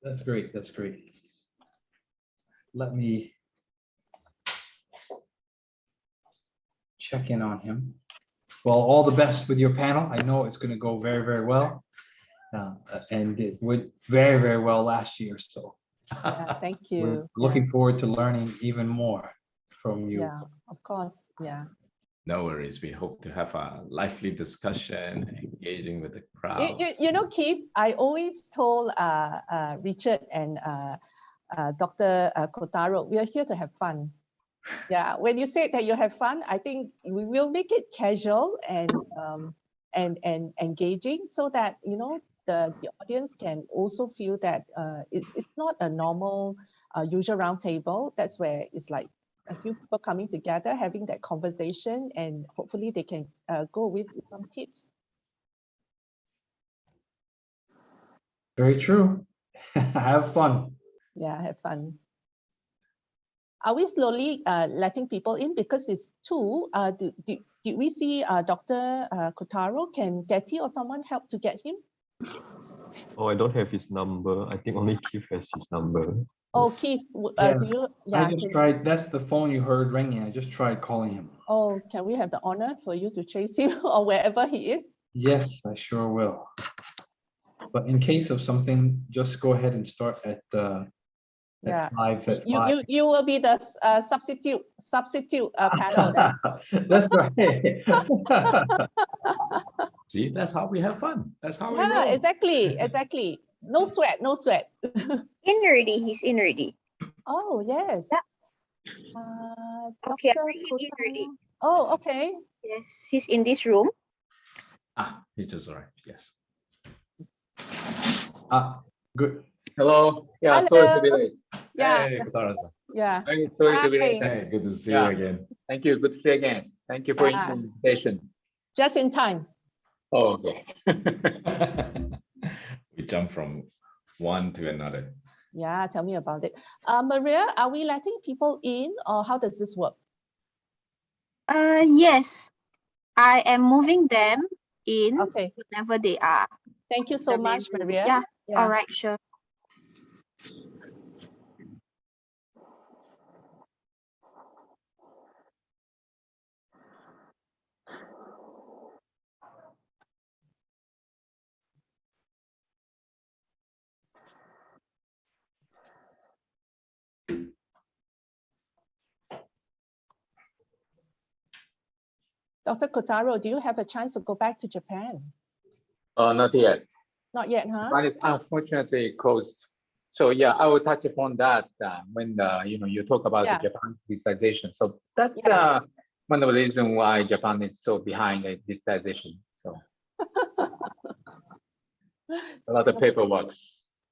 That's great. That's great. Let me check in on him. Well, all the best with your panel. I know it's going to go very, very well. And it went very, very well last year. So Yeah, thank you. we're looking forward to learning even more from you. Yeah, of course. Yeah. No worries. We hope to have a lively discussion, engaging with the crowd. You know, Keith, I always told Richard and Dr. Kotaro, we are here to have fun. Yeah, when you say that you have fun, I think we will make it casual and engaging, so that the audience can also feel that it's not a normal usual roundtable. That's where it's like a few people coming together, having that conversation, and hopefully they can go with some tips. Very true. Have fun. Yeah, have fun. Are we slowly letting people in because it's 2? Did we see Dr. Kotaro? Can Getty or someone help to get him? Oh, I don't have his number. I think only Keith has his number. Oh, Keith, Yeah, do you? I just tried. That's the phone you heard ringing. I just tried calling him. Oh, can we have the honor for you to chase him or wherever he is? Yes, I sure will. But in case of something, just go ahead and start at Yeah. 5. At You 5. you will be the substitute panel then. That's right. See, that's how we have fun. That's how we Yeah, roll. exactly. No sweat. In already, he's in already. Oh, yes. Yeah. Okay, I Dr. bring him in already. Oh, okay. Yes, he's in this room. He just arrived. Yes. Good. Hello. Yeah, Hello. sorry to be late. Yeah. Hey, Kotaro-san. Yeah. Hey, sorry to be late. Hey, good to see Yeah. you again. Thank you. Good to see you again. Thank you for Yeah. the invitation. Just in time. Oh, okay. We jump from one to another. Yeah, tell me about it. Maria, are we letting people in, or how does this work? Yes, I am moving them in Okay. whenever they are. Thank you so much, Maria. Yeah. Yeah. All right, sure. Dr. Kotaro, do you have a chance to go back to Japan? Not yet. Not yet, huh? But it's unfortunately closed. So yeah, I will touch upon that when you talk about Yeah. the Japan digitization. So that's Yeah. one of the reasons why Japan is so behind the digitization. So a lot of paperwork.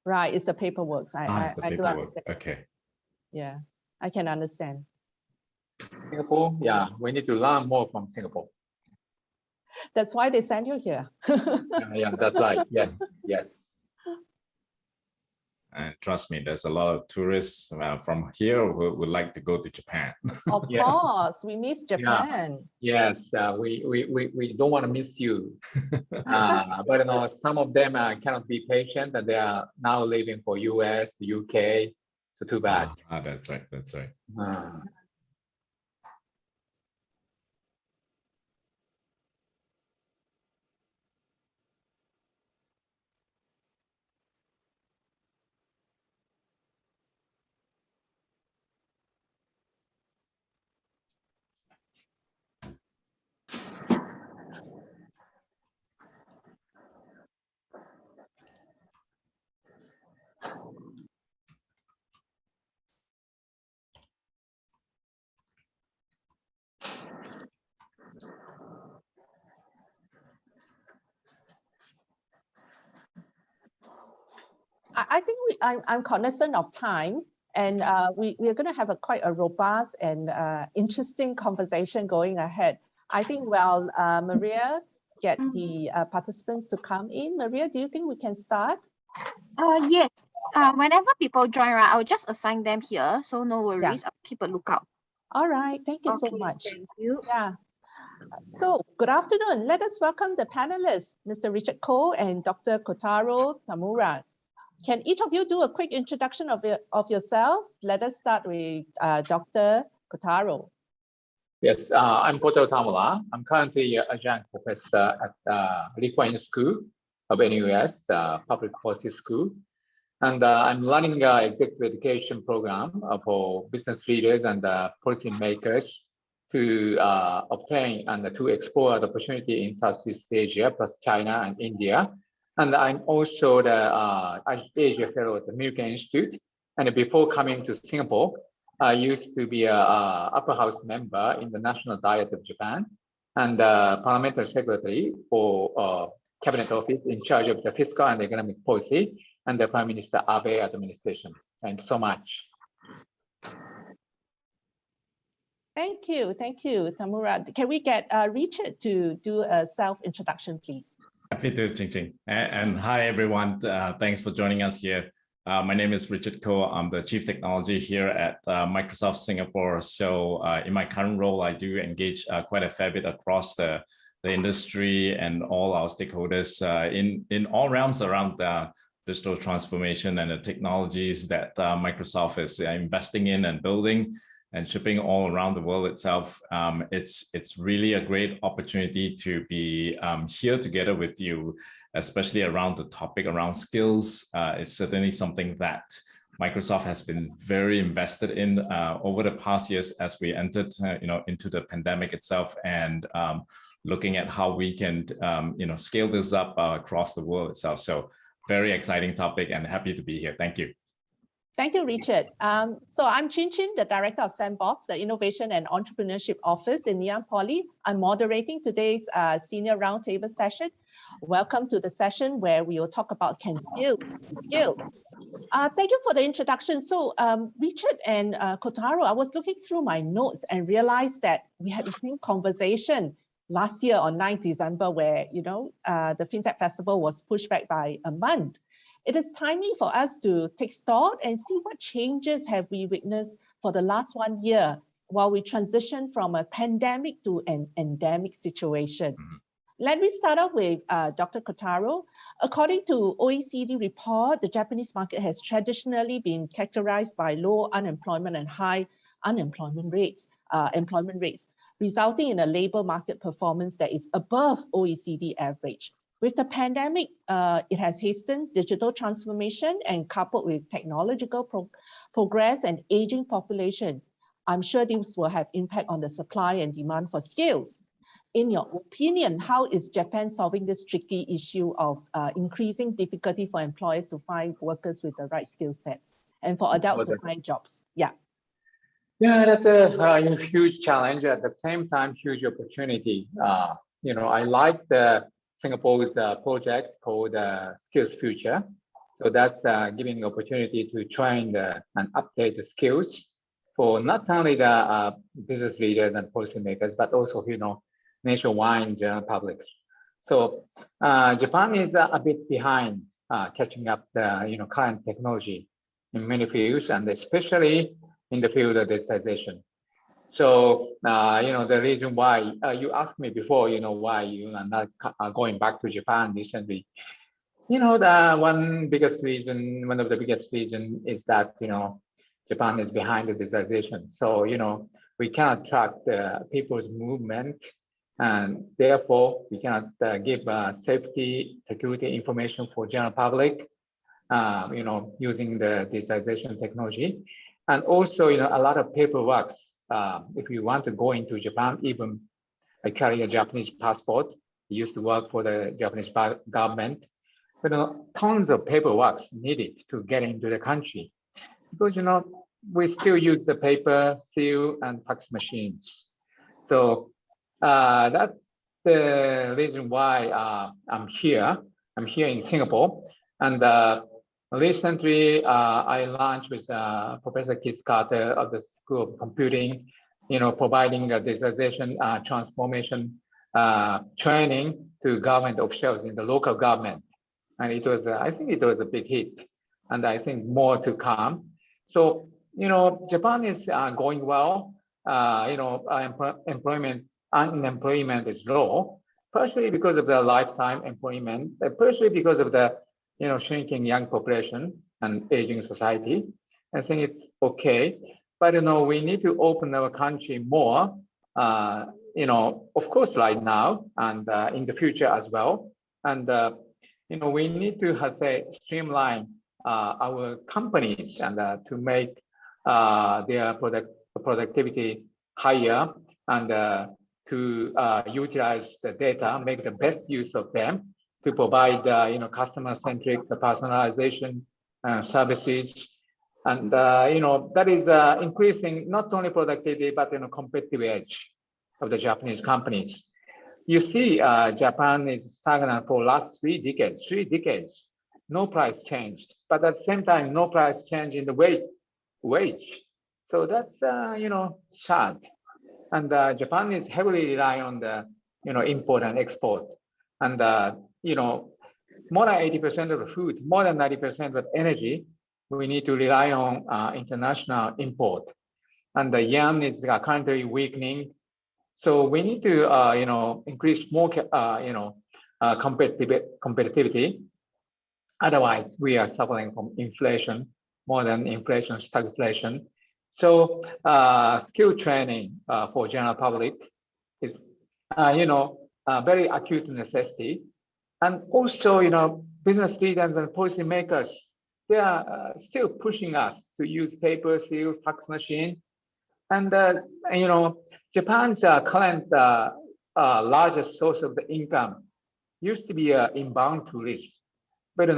Right, it's the paperwork. It's the I do paperwork. understand. Okay. Yeah, I can understand. Singapore, yeah, we need to learn more from Singapore. That's why they send you here. Yeah, that's right. Yes, yes. And trust me, there's a lot of tourists from here who would like to go to Japan. Of Yeah. course, we miss Japan. Yes, we don't want to miss you. But some of them cannot be patient, and they are now leaving for US, UK. So too bad. That's right. That's right. I think I'm cognizant of time, and we're going to have quite a robust and interesting conversation going ahead. I think while Maria get the participants to come in, Maria, do you think we can start? Yes. Whenever people join, right, I'll just assign them here. So no worries. I'll keep a lookout. All right. Thank you so Okay, much. Thank you. Yeah. So good afternoon. Let us welcome the panelists, Mr. Richard Koh and Dr. Kotaro Tamura. Can each of you do a quick introduction of yourself? Let us start with Dr. Kotaro. Yes, I'm Kotaro Tamura. I'm currently an adjunct professor at Kuan School of NUS Public Policy School. And I'm running an executive education program for business leaders and policy makers to obtain and to explore the opportunity in Southeast Asia, plus China and India. And I'm also the Asia Fellow at the American Institute. And before coming to Singapore, I used to be a upper house member in the National Diet of Japan and parliamentary secretary for cabinet office in charge of the fiscal and economic policy and the Prime Minister Abe administration. Thank you so much. Thank you, Tamura. Can we get Richard to do a self-introduction, please? Happy to, Ching. And hi, everyone. Thanks for joining us here. My name is Richard Koh. I'm the Chief Technology here at Microsoft Singapore. So in my current role, I do engage quite a fair bit across the industry and all our stakeholders in all realms around the digital transformation and the technologies that Microsoft is investing in and building and shipping all around the world itself. It's really a great opportunity to be here together with you, especially around the topic around skills. It's certainly something that Microsoft has been very invested in over the past years as we entered into the pandemic itself, and looking at how we can scale this up across the world itself. So very exciting topic and happy to be here. Thank you. Thank you, Richard. So I'm Chin, the Director of Sandbox, the Innovation and Entrepreneurship Office in Ngee Poly. I'm moderating today's Senior Roundtable session. Welcome to the session where we will talk about can skills be skilled. Thank you for the introduction. So Richard and Kotaro, I was looking through my notes and realized that we had the same conversation last year on 9th December where, the FinTech Festival was pushed back by a month. It is timely for us to take stock and see what changes have we witnessed for the last 1 year while we transition from a pandemic to an endemic situation. Let me start off with Dr. Kotaro. According to OECD report, the Japanese market has traditionally been characterized by low unemployment and high employment rates, resulting in a labor market performance that is above OECD average. With the pandemic, it has hastened digital transformation and coupled with technological progress and aging population. I'm sure this will have impact on the supply and demand for skills. In your opinion, how is Japan solving this tricky issue of increasing difficulty for employers to find workers with the right skill sets and for adults to find jobs? Yeah, that's a huge challenge. At the same time, huge opportunity. I like the Singapore's project called Skills Future. So that's giving opportunity to train and update the skills for not only the business leaders and policymakers, but also, nationwide general public. So Japan is a bit behind catching up the current technology in many fields, and especially in the field of digitization. So, the reason why you asked me before, why you are not going back to Japan recently. The one of the biggest reason is that, Japan is behind the digitization. So, we cannot track the people's movement, and therefore we cannot give safety, security information for general public, using the digitization technology. And also, a lot of paperwork. If you want to go into Japan, even I carry a Japanese passport, I used to work for the Japanese government, but tons of paperwork needed to get into the country. Because, we still use the paper, seal, and fax machines. So that's the reason why I'm here. I'm here in Singapore. And recently, I launched with Professor Keith Carter of the School of Computing, providing a digitization transformation training to government officials in the local government. And it was, I think it was a big hit, and I think more to come. So, Japan is going well. Unemployment is low, partially because of the lifetime employment, partially because of the shrinking young population and aging society. I think it's okay, but we need to open our country more. Of course, right now and in the future as well. And we need to streamline our companies and to make their productivity higher and to utilize the data, make the best use of them to provide customer-centric personalization services. And that is increasing not only productivity but competitive edge of the Japanese companies. You see, Japan is stagnant for last 3 decades. 3 decades, no price changed, but at the same time, no price change in the wage. So that's sad. And Japan is heavily relying on the import and export, and more than 80% of the food, more than 90% of energy, we need to rely on international import. And the yen is currently weakening. So we need to, increase more, competitivity. Otherwise, we are suffering from inflation, more than inflation, stagflation. So skill training for general public is, a very acute necessity. And also, business leaders and policy makers, they are still pushing us to use paper, seal, fax machine. And, Japan's current largest source of the income used to be inbound tourism. But,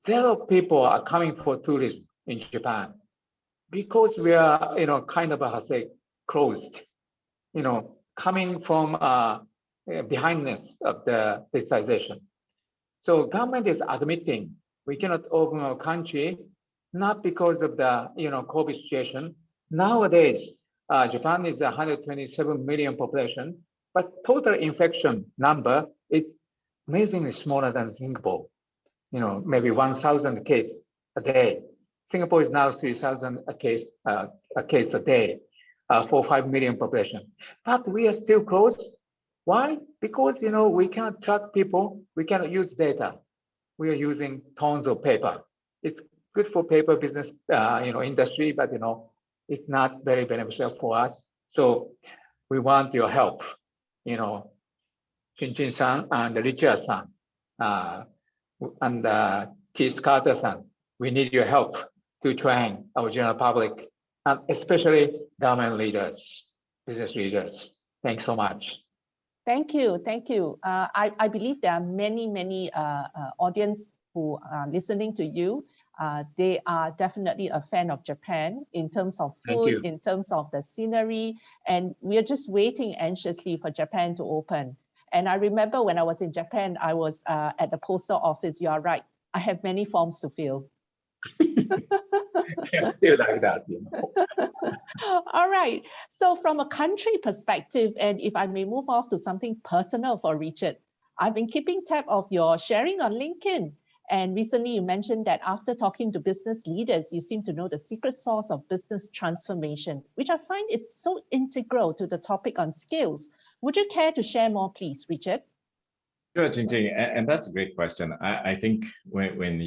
zero people are coming for tourism in Japan because we are, kind of, closed, coming from behindness of the digitization. So government is admitting we cannot open our country, not because of the, COVID situation. Nowadays, Japan is 127 million population, but total infection number is amazingly smaller than Singapore. Maybe 1,000 cases a day. Singapore is now 3,000 a case a day for 5 million population. But we are still closed. Why? Because we cannot track people. We cannot use data. We are using tons of paper. It's good for paper business, industry, but it's not very beneficial for us. So we want your help, Chin-Chin-san and Richard-san, and Keith Carter-san. We need your help to train our general public, and especially government leaders, business leaders. Thanks so much. Thank you. Thank you. I believe there are many audience who are listening to you. They are definitely a fan of Japan in terms of food, in terms of the scenery, and we are just waiting anxiously for Japan to open. And I remember when I was in Japan, I was at the postal office. You are right. I have many forms to fill. Still like that, All right. So from a country perspective, and if I may move off to something personal for Richard, I've been keeping tab of your sharing on LinkedIn. And recently you mentioned that after talking to business leaders, you seem to know the secret sauce of business transformation, which I find is so integral to the topic on skills. Would you care to share more, please, Richard? Sure, Ching, and that's a great question. I think when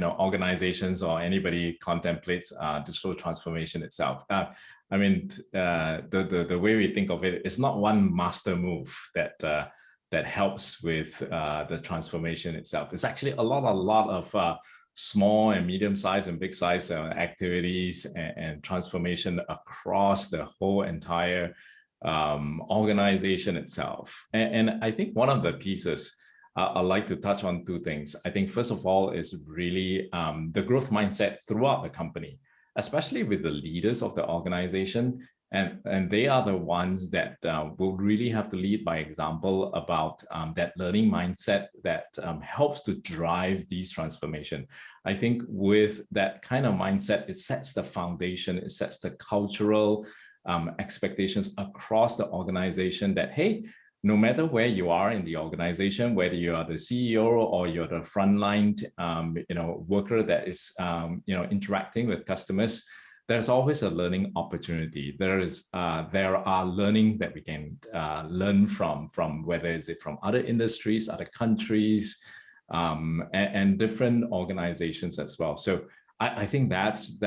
organizations or anybody contemplates digital transformation itself, I mean, the way we think of it is not one master move that helps with the transformation itself. It's actually a lot of small and medium-sized and big-sized activities and transformation across the whole entire organization itself. And I think one of the pieces I'd like to touch on 2 things. I think first of all is really the growth mindset throughout the company, especially with the leaders of the organization. And they are the ones that will really have to lead by example about that learning mindset that helps to drive these transformation. I think with that kind of mindset, it sets the foundation, it sets the cultural expectations across the organization that, hey, no matter where you are in the organization, whether you are the CEO or you're the frontline, worker that is, interacting with customers, there's always a learning opportunity. There are learnings that we can learn from whether it's from other industries, other countries, and different organizations as well. So I think that's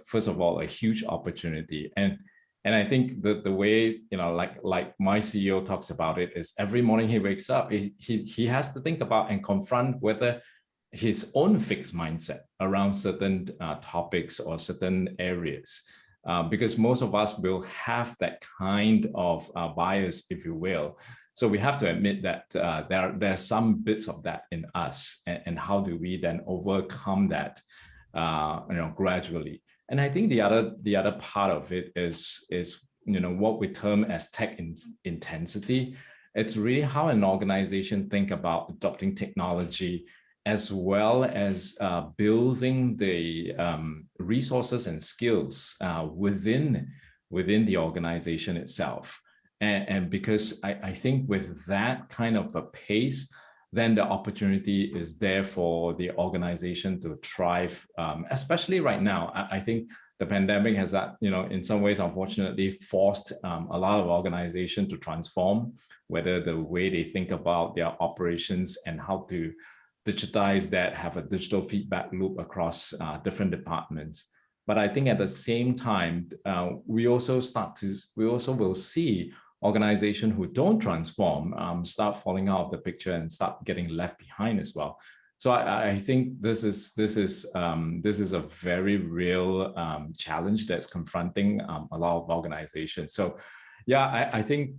first of all a huge opportunity. And I think the way, like my CEO talks about it is every morning he wakes up, he has to think about and confront whether his own fixed mindset around certain topics or certain areas. Because most of us will have that kind of bias, if you will. So we have to admit that there are some bits of that in us, and how do we then overcome that, gradually. And I think the other part of it is what we term as tech intensity. It's really how an organization think about adopting technology, as well as building the resources and skills within the organization itself. And because I think with that kind of a pace, then the opportunity is there for the organization to thrive, especially right now. I think the pandemic has that, in some ways, unfortunately, forced a lot of organizations to transform, whether the way they think about their operations and how to digitize that, have a digital feedback loop across different departments. But I think at the same time, we also will see organizations who don't transform start falling out of the picture and start getting left behind as well. So I think this is a very real challenge that's confronting a lot of organizations. So yeah, I think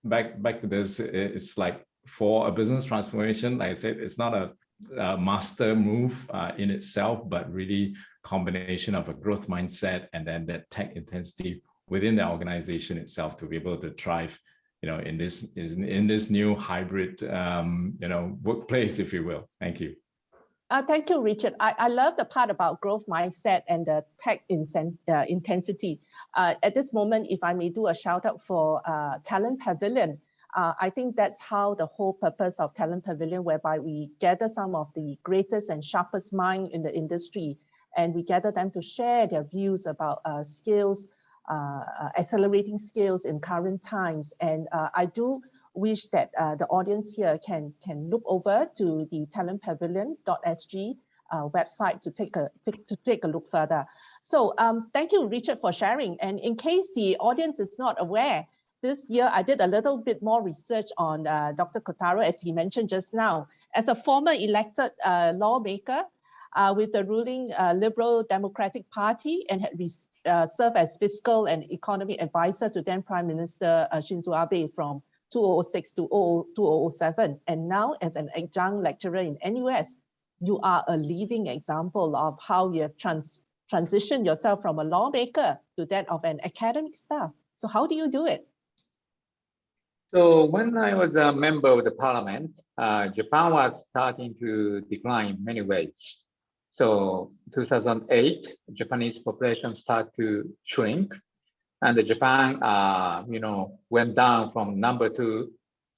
back to this, it's like, for a business transformation, like I said, it's not a master move in itself, but really combination of a growth mindset and then that tech intensity within the organization itself to be able to thrive, in this new hybrid, workplace, if you will. Thank you. Thank you, Richard. I love the part about growth mindset and the tech intensity. At this moment, if I may do a shout out for Talent Pavilion, I think that's how the whole purpose of Talent Pavilion, whereby we gather some of the greatest and sharpest mind in the industry, and we gather them to share their views about skills, accelerating skills in current times. And I do wish that the audience here can look over to the talentpavilion.sg website to take a look further. So thank you, Richard, for sharing. And in case the audience is not aware, this year I did a little bit more research on Dr. Kotaro, as he mentioned just now. As a former elected lawmaker with the ruling Liberal Democratic Party, and had served as fiscal and economic advisor to then Prime Minister Shinzo Abe from 2006 to 2007, and now as an adjunct lecturer in NUS, you are a living example of how you have transitioned yourself from a lawmaker to that of an academic staff. So how do you do it? So when I was a member of the parliament, Japan was starting to decline in many ways. So 2008, Japanese population started to shrink, and Japan, went down from number 2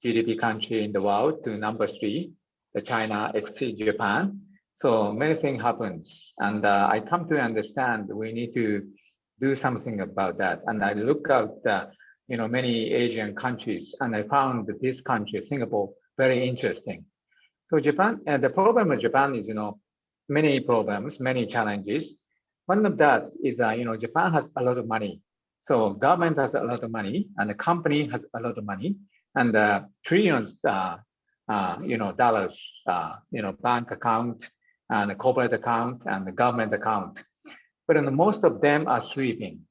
GDP country in the world to number 3. The China exceeds Japan. So many things happens, and I come to understand we need to do something about that. And I look at many Asian countries, and I found that this country, Singapore, very interesting. So Japan, and the problem with Japan is, many problems, many challenges. One of that is, Japan has a lot of money. So government has a lot of money, and the company has a lot of money, and trillions, dollars, bank account, and the corporate account, and the government account. But most of them are sleeping.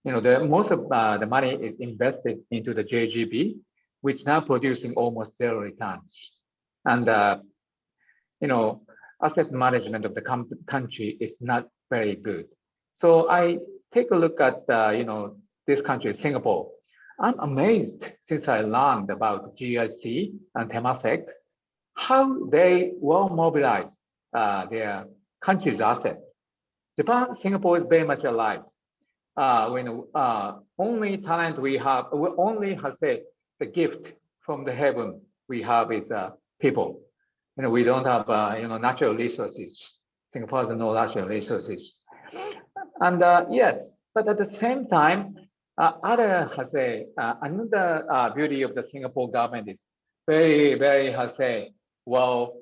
Most of the money is invested into the JGB, which now producing almost 0 returns. And, asset management of the country is not very good. So I take a look at, this country, Singapore. I'm amazed since I learned about GIC and Temasek, how they will mobilize their country's asset. Japan, Singapore is very much alike. When only talent we have, we only have the gift from the heaven we have is people. We don't have natural resources. Singapore has no natural resources. And yes, but at the same time, other has another beauty of the Singapore government is very, very well,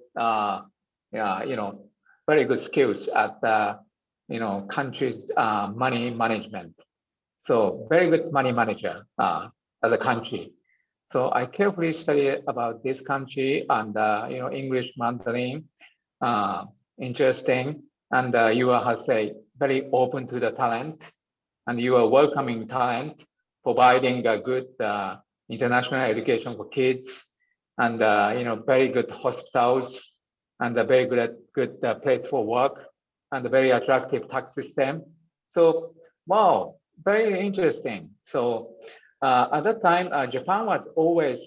very good skills at country's money management. So very good money manager as a country. So I carefully studied about this country and English, Mandarin, interesting, and you are, how to say, very open to the talent, and you are welcoming talent, providing a good international education for kids, and very good hospitals, and a very good place for work, and a very attractive tax system. So wow, very interesting. So at that time, Japan was always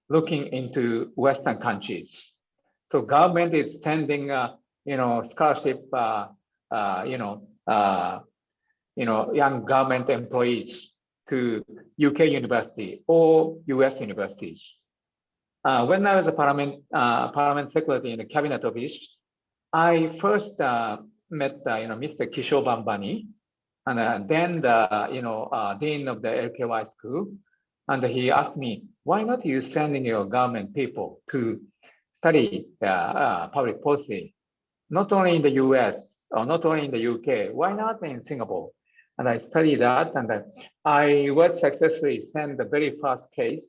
looking into Western countries. So government is sending scholarship young government employees to UK university or US universities. When I was a parliament secretary in the cabinet office, I first met Mr. Kishore Bambani, and then the dean of the LKY school, and he asked me, why not you sending your government people to study public policy, not only in the US or not only in the UK, why not in Singapore? And I studied that, and I was successfully sent the very first case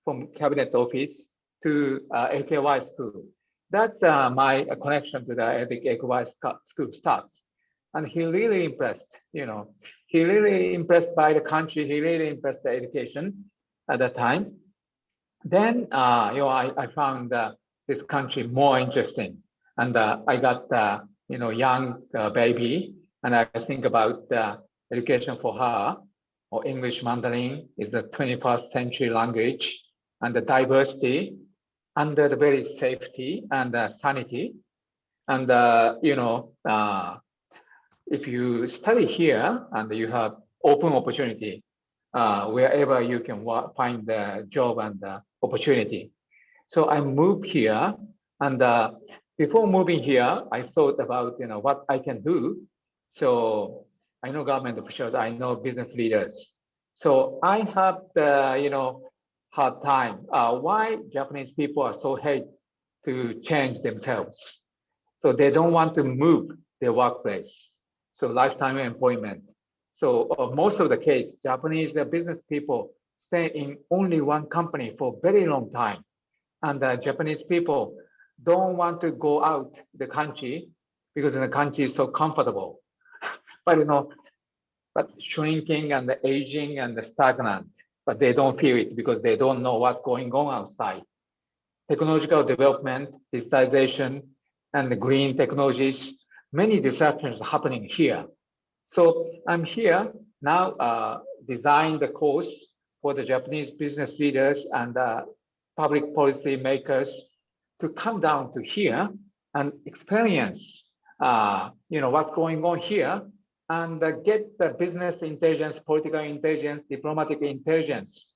from cabinet office to LKY school. That's my connection to the LKY school starts. And he really impressed, he really impressed by the country, he really impressed the education at that time. Then, I found this country more interesting. And I got, young baby, and I think about education for her, or English Mandarin is the 21st century language, and the diversity under the very safety and sanity. And, if you study here and you have open opportunity, wherever you can find the job and opportunity. So I moved here, and before moving here, I thought about what I can do. So I know government officials, I know business leaders. So I have the hard time. Why Japanese people are so hate to change themselves? So they don't want to move their workplace. So lifetime employment. So most of the case, Japanese business people stay in only one company for a very long time. And Japanese people don't want to go out the country because the country is so comfortable. But shrinking and the aging and the stagnant, but they don't feel it because they don't know what's going on outside. Technological development, digitization, and the green technologies, many disruptions happening here. So I'm here now, design the course for the Japanese business leaders and public policy makers to come down to here and experience, what's going on here, and get the business intelligence, political intelligence, diplomatic intelligence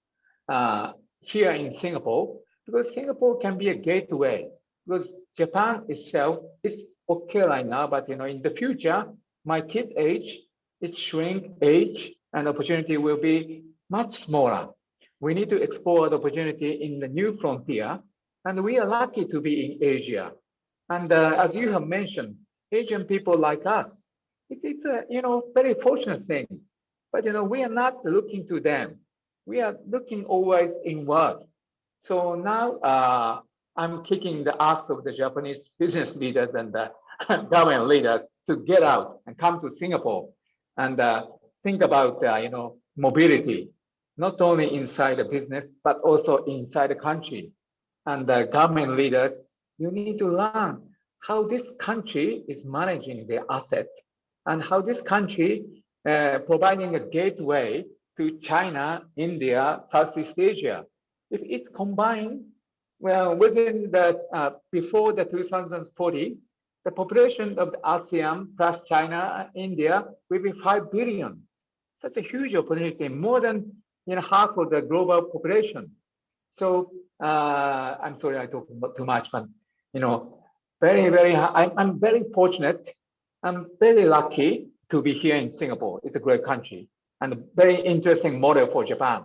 here in Singapore, because Singapore can be a gateway. Because Japan itself is okay right now, but in the future, my kids' age, it shrink age, and opportunity will be much smaller. We need to explore the opportunity in the new frontier, and we are lucky to be in Asia. And as you have mentioned, Asian people like us, it's a very fortunate thing. But we are not looking to them. We are looking always inward. So now I'm kicking the ass of the Japanese business leaders and the government leaders to get out and come to Singapore and think about mobility, not only inside the business, but also inside the country. And the government leaders, you need to learn how this country is managing their asset and how this country providing a gateway to China, India, Southeast Asia. If it's combined, well, within the before the 2040, the population of the ASEAN plus China and India will be 5 billion. Such a huge opportunity, more than half of the global population. So I'm sorry I talk too much, but I'm very fortunate. I'm very lucky to be here in Singapore. It's a great country and a very interesting model for Japan.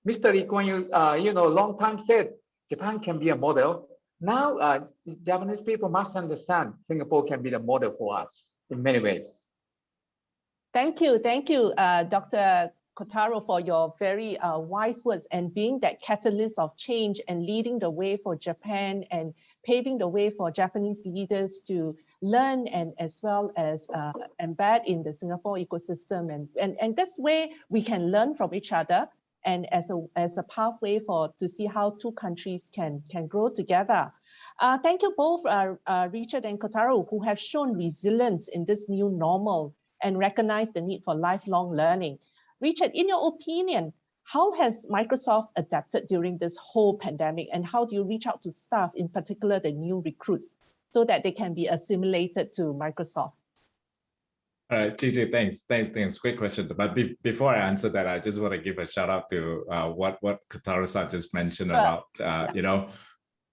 Mr. Lee Kuan Yew, long time said Japan can be a model. Now, Japanese people must understand Singapore can be the model for us in many ways. Thank you, Dr. Kotaro, for your very wise words and being that catalyst of change and leading the way for Japan and paving the way for Japanese leaders to learn and as well as embed in the Singapore ecosystem. And this way we can learn from each other and as a pathway to see how two countries can grow together. Thank you both, Richard and Kotaro, who have shown resilience in this new normal and recognize the need for lifelong learning. Richard, in your opinion, how has Microsoft adapted during this whole pandemic, and how do you reach out to staff, in particular the new recruits, so that they can be assimilated to Microsoft? All right, Gigi, thanks. Great question. But before I answer that, I just want to give a shout out to what Kotaro-san just mentioned about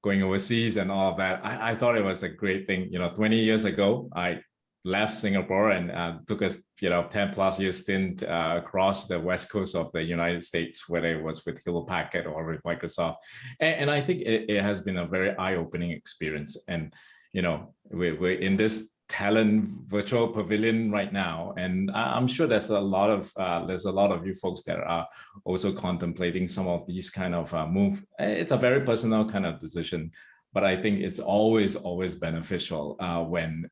going overseas and all of that. I thought it was a great thing. 20 years ago, I left Singapore and took a 10+ year stint across the west coast of the United States, whether it was with Hewlett Packard or with Microsoft. And I think it has been a very eye-opening experience. And we're in this talent virtual pavilion right now, and I'm sure there's a lot of you folks that are also contemplating some of these kind of move. It's a very personal kind of decision, but I think it's always beneficial when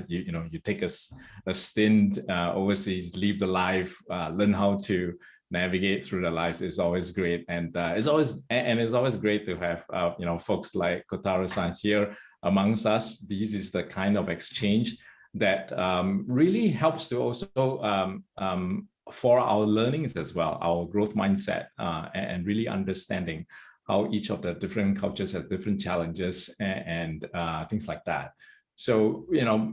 you take a stint overseas, leave the life, learn how to navigate through the lives. Is always great, and it's always great to have folks like Kotaro-san here amongst us. This is the kind of exchange that really helps to also for our learnings as well, our growth mindset, and really understanding how each of the different cultures has different challenges and things like that. So,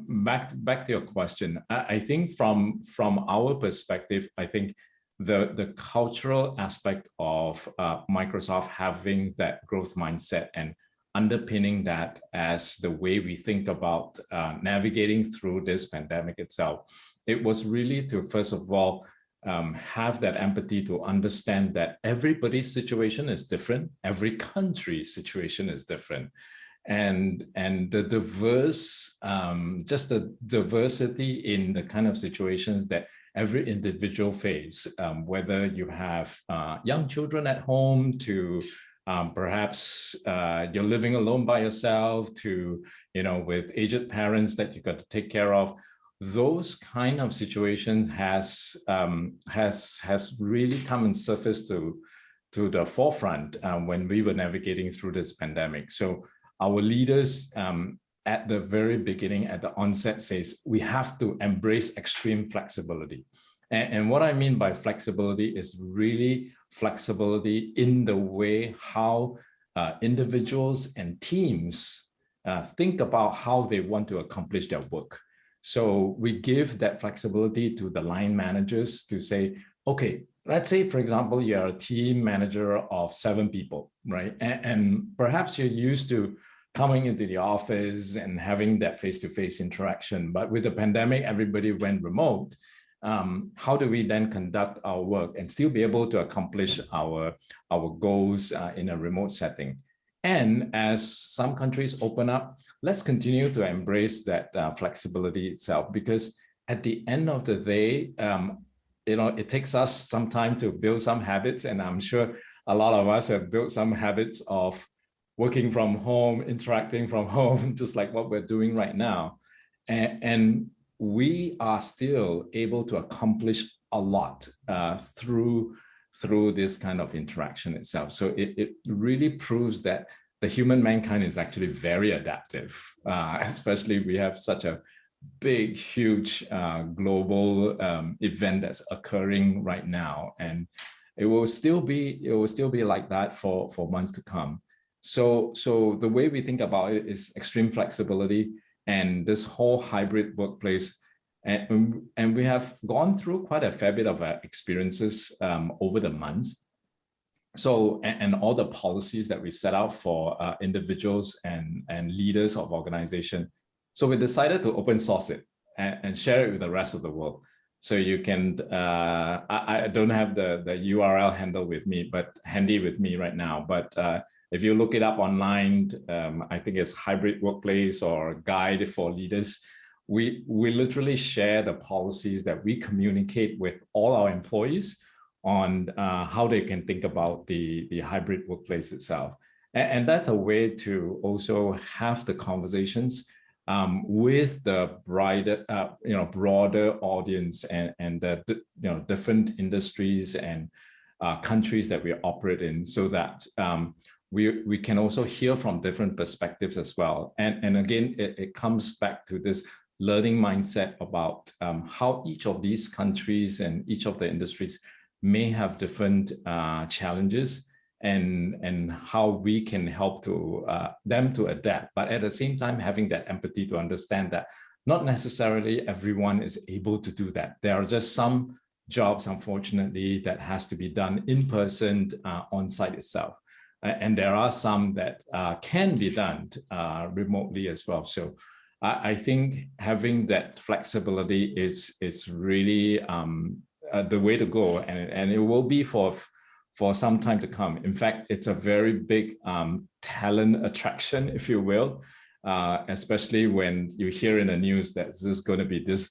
back to your question, I think from our perspective, I think the cultural aspect of Microsoft having that growth mindset and underpinning that as the way we think about navigating through this pandemic itself, it was really to, first of all, have that empathy to understand that everybody's situation is different, every country's situation is different, and the just the diversity in the kind of situations that every individual face, whether you have young children at home to perhaps you're living alone by yourself to, with aged parents that you got to take care of. Those kind of situations has really come and surfaced to the forefront when we were navigating through this pandemic. So our leaders at the very beginning, at the onset, says we have to embrace extreme flexibility. And what I mean by flexibility is really flexibility in the way how individuals and teams think about how they want to accomplish their work. So we give that flexibility to the line managers to say, okay, let's say, for example, you're a team manager of 7 people, right? And perhaps you're used to coming into the office and having that face-to-face interaction. But with the pandemic, everybody went remote. How do we then conduct our work and still be able to accomplish our goals in a remote setting? And as some countries open up, let's continue to embrace that flexibility itself, because at the end of the day, it takes us some time to build some habits, and I'm sure a lot of us have built some habits of working from home, interacting from home, just like what we're doing right now. And we are still able to accomplish a lot through this kind of interaction itself. So it really proves that the human mankind is actually very adaptive, especially we have such a big, huge global event that's occurring right now. And it will still be like that for months to come. So the way we think about it is extreme flexibility and this whole hybrid workplace. And we have gone through quite a fair bit of experiences over the months. So, and all the policies that we set out for individuals and leaders of organization. So we decided to open source it and share it with the rest of the world. So you can, I don't have the URL handle with me, but handy with me right now, but If you look it up online, I think it's Hybrid Workplace or Guide for Leaders. We literally share the policies that we communicate with all our employees on how they can think about the hybrid workplace itself. And that's a way to also have the conversations with the broader audience and the different industries and countries that we operate in, so that we can also hear from different perspectives as well. And again, it comes back to this learning mindset about how each of these countries and each of the industries may have different challenges, and how we can help to them to adapt. But at the same time, having that empathy to understand that not necessarily everyone is able to do that. There are just some jobs, unfortunately, that has to be done in person on site itself. And there are some that can be done remotely as well. So I think having that flexibility is really the way to go, and it will be for some time to come. In fact, it's a very big talent attraction, if you will, especially when you hear in the news that there's going to be this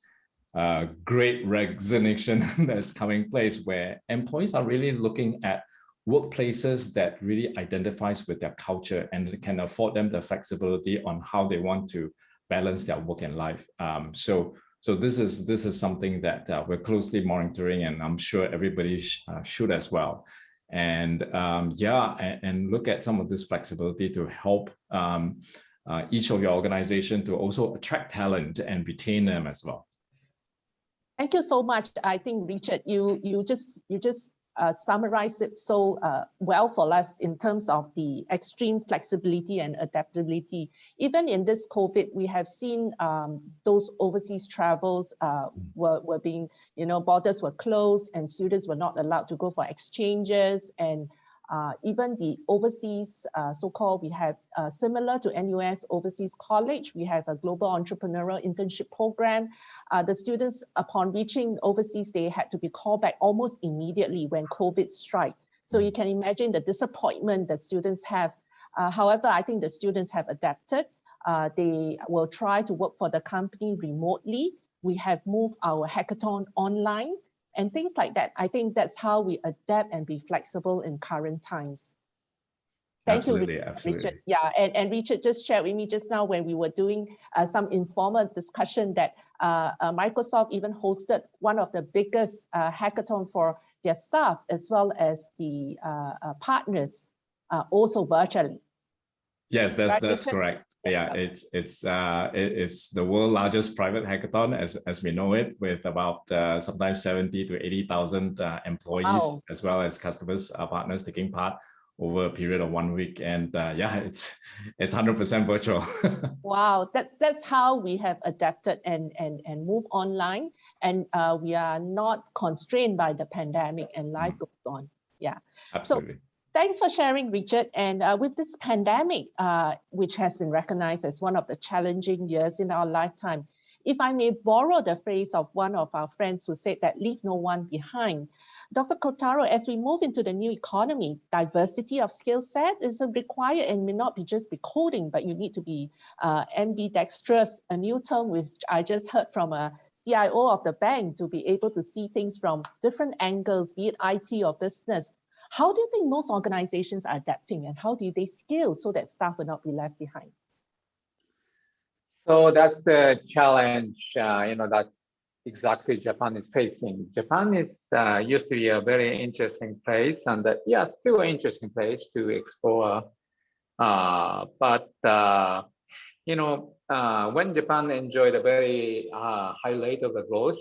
great resignation that's coming place, where employees are really looking at workplaces that really identifies with their culture and can afford them the flexibility on how they want to balance their work and life. So this is something that we're closely monitoring, and I'm sure everybody should as well. And and look at some of this flexibility to help each of your organization to also attract talent and retain them as well. Thank you so much. I think, Richard, you just summarized it so well for us in terms of the extreme flexibility and adaptability. Even in this COVID, we have seen those overseas travels were being, borders were closed and students were not allowed to go for exchanges, and even the overseas so-called, we have similar to NUS Overseas College, we have a global entrepreneurial internship program. The students, upon reaching overseas, they had to be called back almost immediately when COVID struck. So you can imagine the disappointment that students have. However, I think the students have adapted. They will try to work for the company remotely. We have moved our hackathon online, and things like that. I think that's how we adapt and be flexible in current times. Thank you, Richard. Yeah, and Richard just shared with me just now when we were doing some informal discussion that Microsoft even hosted one of the biggest hackathon for their staff as well as the partners, also virtually. Yes, that's correct. Yeah, it's the world's largest private hackathon as we know it, with about sometimes 70 to 80,000 employees, wow, as well as customers, partners taking part over a period of 1 week. And it's 100% virtual. Wow, that's how we have adapted and move online, and we are not constrained by the pandemic, and life goes on. Yeah, absolutely. So, thanks for sharing, Richard. And with this pandemic, which has been recognized as one of the challenging years in our lifetime, if I may borrow the phrase of one of our friends who said that leave no one behind, Dr. Kotaro, as we move into the new economy, diversity of skill set is required, and may not be just be coding, but you need to be ambidextrous, a new term which I just heard from a CIO of the bank, to be able to see things from different angles, be it IT or business. How do you think most organizations are adapting, and how do they scale so that staff will not be left behind? So that's the challenge, that's exactly Japan is facing. Japan is used to be a very interesting place, and still an interesting place to explore. But when Japan enjoyed a very high rate of the growth,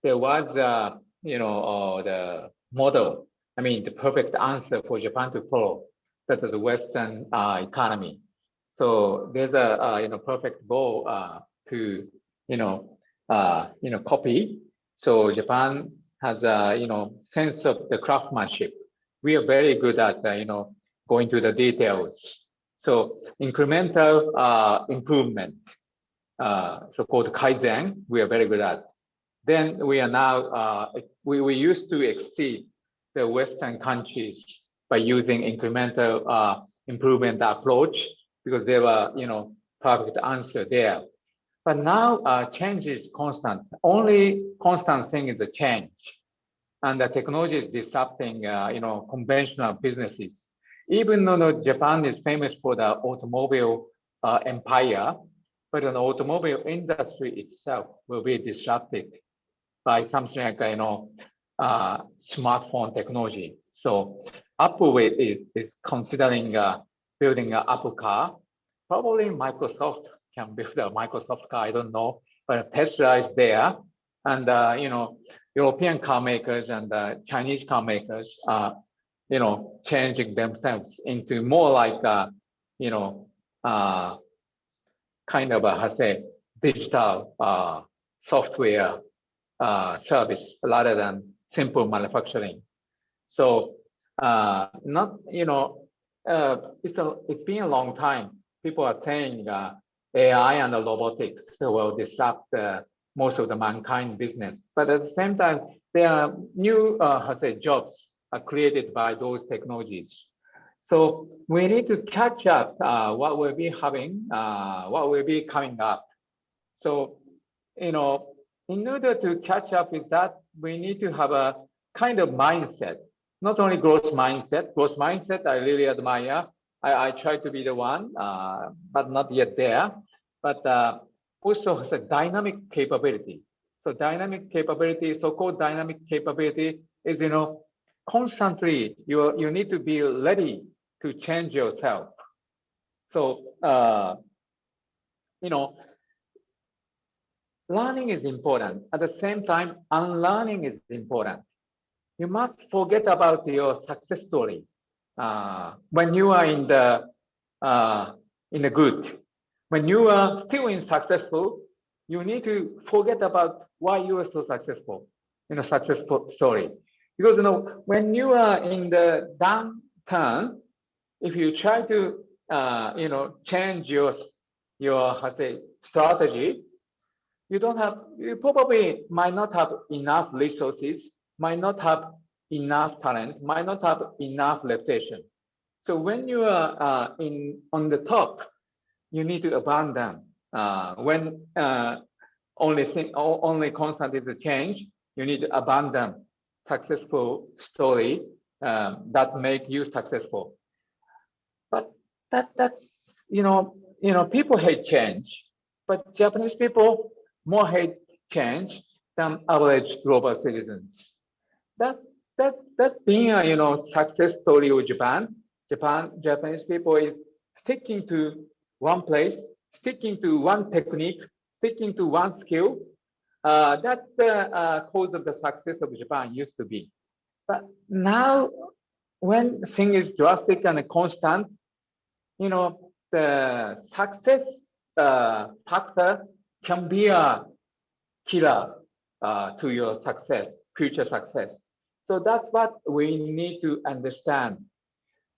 there was, the model. I mean, the perfect answer for Japan to follow, that is the Western economy. So there's a perfect goal to copy. So Japan has a sense of the craftsmanship. We are very good at going to the details. So incremental improvement, so-called Kaizen, we are very good at. Then we are now we used to exceed the Western countries by using incremental improvement approach because there were, perfect answer there. But now change is constant. Only constant thing is the change. And the technology is disrupting, conventional businesses. Even though Japan is famous for the automobile empire, but an automobile industry itself will be disrupted by something like, smartphone technology. So Apple is considering building an Apple car. Probably Microsoft can build a Microsoft car, I don't know, but Tesla is there. And, European car makers and Chinese car makers are, changing themselves into more like, kind of a, digital software service rather than simple manufacturing. So not, it's been a long time. People are saying AI and robotics will disrupt most of the mankind business. But at the same time, there are new jobs are created by those technologies. So we need to catch up what will be having, what will be coming up. So, in order to catch up with that, we need to have a kind of mindset, not only growth mindset. Growth mindset, I really admire. I try to be the one, but not yet there. But also has a dynamic capability. So dynamic capability, so-called dynamic capability is, constantly you need to be ready to change yourself. So, learning is important. At the same time, unlearning is important. You must forget about your success story. When you are in the good, when you are still in successful, you need to forget about why you are so successful, successful story. Because when you are in the downturn, if you try to change your strategy, you probably might not have enough resources, might not have enough talent, might not have enough reputation. So when you are on the top, you need to abandon. When only constant is a change, you need to abandon successful story that make you successful. But that's people hate change, but Japanese people more hate change than average global citizens. That being a success story of Japanese people is sticking to one place, sticking to one technique, sticking to one skill. That's the cause of the success of Japan used to be. But now, when thing is drastic and constant, the success factor can be a killer to your success, future success. So that's what we need to understand.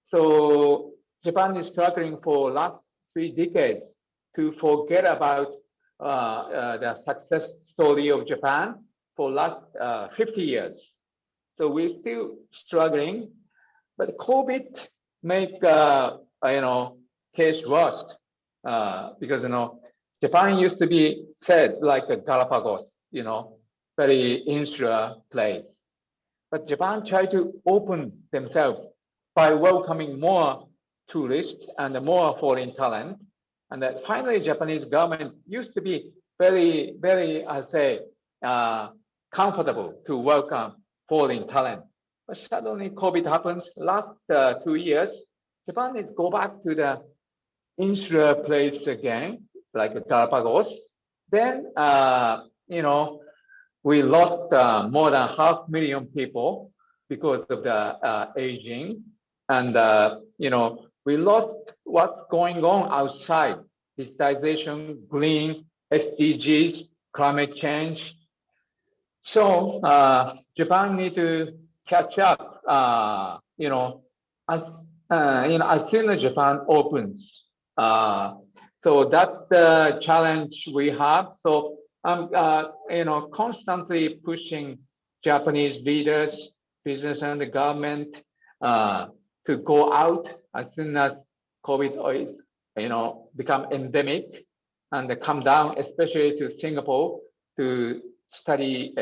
So Japan is struggling for last 3 decades to forget about the success story of Japan for last 50 years. So we're still struggling, but COVID make case worse because Japan used to be said like a Galapagos, very insular place. But Japan tried to open themselves by welcoming more tourists and more foreign talent. And that finally, Japanese government used to be very, very, comfortable to welcome foreign talent. But suddenly COVID happens. Last 2 years, Japan is go back to the insular place again, like Galapagos. Then, we lost more than 500,000 people because of the aging. And, we lost what's going on outside, digitization, green, SDGs, climate change. So Japan need to catch up, as soon as Japan opens. So that's the challenge we have. So I'm, constantly pushing Japanese leaders, business and the government to go out as soon as COVID is, become endemic and come down, especially to Singapore, to study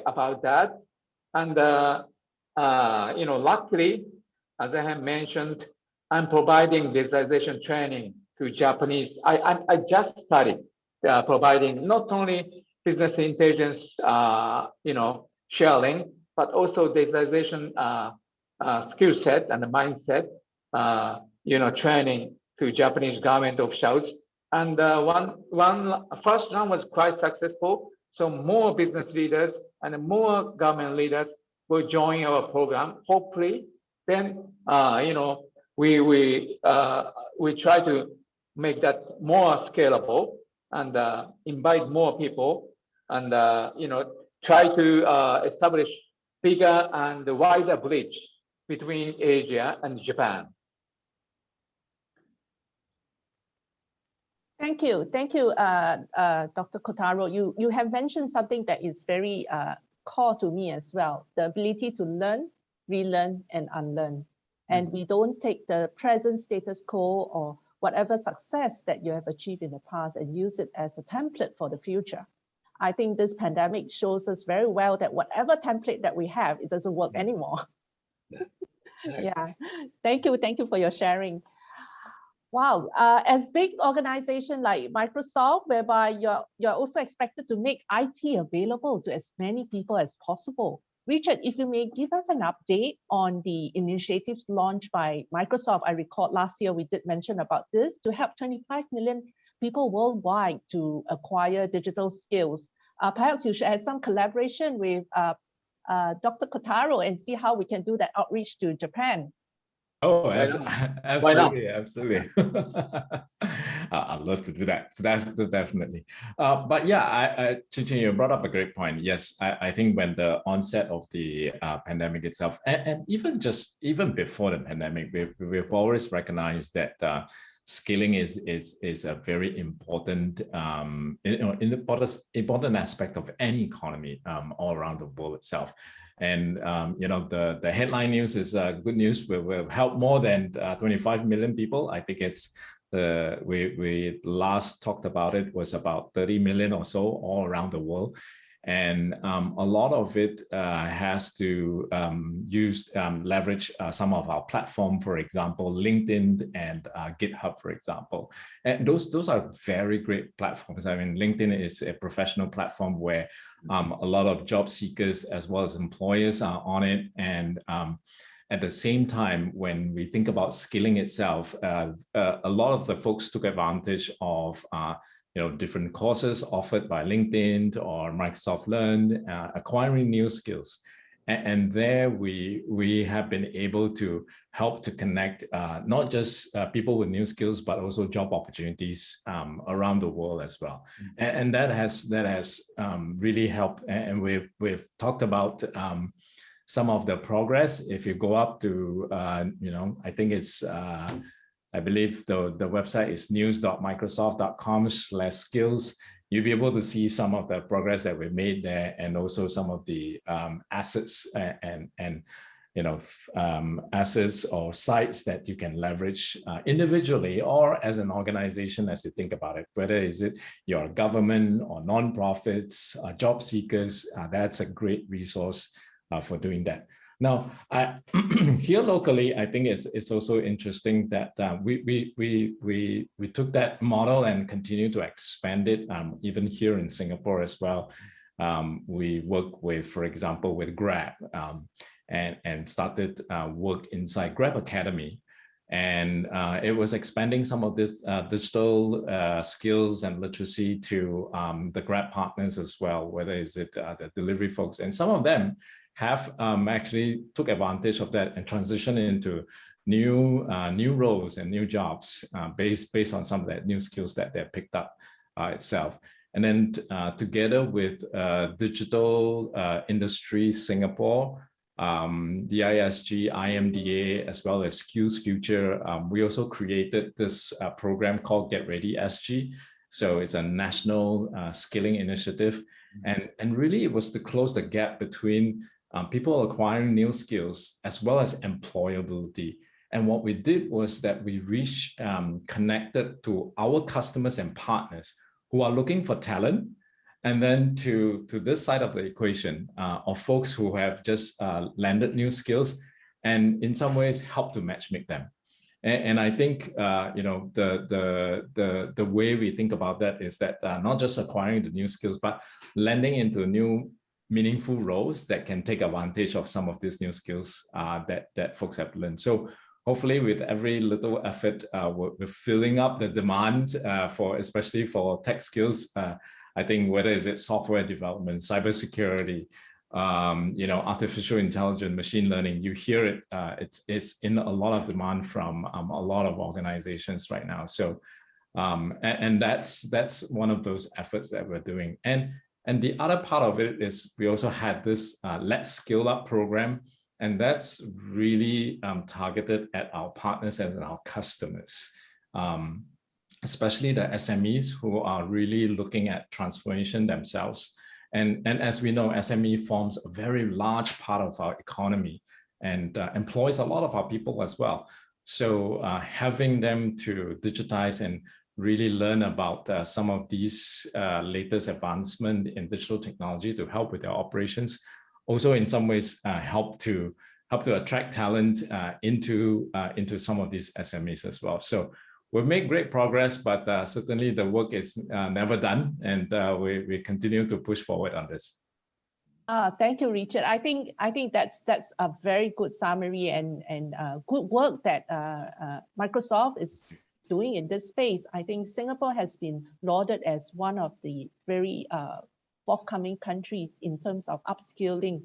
about that. And luckily, as I have mentioned, I'm providing digitalization training to Japanese. I just started providing not only business intelligence, sharing, but also digitalization skill set and the mindset, training to Japanese government officials. And first round was quite successful. So more business leaders and more government leaders will join our program. Hopefully, then we try to make that more scalable and invite more people and try to establish bigger and wider bridge between Asia and Japan. Thank you, Dr. Kotaro. You have mentioned something that is very core to me as well: the ability to learn, relearn, and unlearn. And we don't take the present status quo or whatever success that you have achieved in the past and use it as a template for the future. I think this pandemic shows us very well that whatever template that we have, it doesn't work anymore. Yeah, thank you for your sharing. Wow, as big organization like Microsoft, whereby you're also expected to make IT available to as many people as possible. Richard, if you may give us an update on the initiatives launched by Microsoft. I recall last year we did mention about this to help 25 million people worldwide to acquire digital skills. Perhaps you should have some collaboration with Dr. Kotaro and see how we can do that outreach to Japan. Oh, absolutely, absolutely. I'd love to do that. So that's definitely. But yeah, Ching, you brought up a great point. Yes, I think when the onset of the pandemic itself, and even before the pandemic, we've always recognized that skilling is a very important important aspect of any economy all around the world itself. And the headline news is good news. We've helped more than 25 million people. I think it's we last talked about it was about 30 million or so all around the world. And a lot of it has to leverage some of our platform, for example, LinkedIn and GitHub, for example. And those are very great platforms. I mean, LinkedIn is a professional platform where a lot of job seekers as well as employers are on it. And at the same time, when we think about skilling itself, a lot of the folks took advantage of different courses offered by LinkedIn or Microsoft Learn, acquiring new skills. And there we have been able to help to connect not just people with new skills, but also job opportunities around the world as well. And that has really helped. And we've talked about some of the progress. If you go up to, I think it's, I believe the website is news.microsoft.com/skills. You'll be able to see some of the progress that we've made there, and also some of the assets and assets or sites that you can leverage individually or as an organization as you think about it. Whether is it your government or nonprofits, job seekers, that's a great resource for doing that. Now, here locally, I think it's also interesting that we took that model and continue to expand it, even here in Singapore as well. We work with, for example, with Grab, and started work inside Grab Academy. And it was expanding some of this digital skills and literacy to the Grab partners as well, whether is it the delivery folks, and some of them have actually took advantage of that and transitioned into new roles and new jobs based on some of that new skills that they picked up itself. And then together with Digital Industry Singapore, DISG, IMDA, as well as Skills Future, we also created this program called Get Ready SG. So it's a national skilling initiative. And really it was to close the gap between people acquiring new skills as well as employability. And what we did was that we connected to our customers and partners who are looking for talent, and then to this side of the equation of folks who have just landed new skills, and in some ways help to matchmake them. And I think the way we think about that is that not just acquiring the new skills, but landing into new meaningful roles that can take advantage of some of these new skills that folks have learned. So hopefully with every little effort, we're filling up the demand especially for tech skills. I think whether it's software development, cybersecurity, artificial intelligence, machine learning, you hear it, it's in a lot of demand from a lot of organizations right now. So, and that's one of those efforts that we're doing. And the other part of it is we also had this Let's Skill Up program, and that's really targeted at our partners and our customers, especially the SMEs who are really looking at transformation themselves. And as we know, SME forms a very large part of our economy and employs a lot of our people as well. So having them to digitize and really learn about some of these latest advancement in digital technology to help with their operations, also in some ways help to attract talent into some of these SMEs as well. So we've made great progress, but certainly the work is never done, and we continue to push forward on this. Thank you, Richard. I think that's a very good summary and good work that Microsoft is doing in this space. I think Singapore has been lauded as one of the very forthcoming countries in terms of upskilling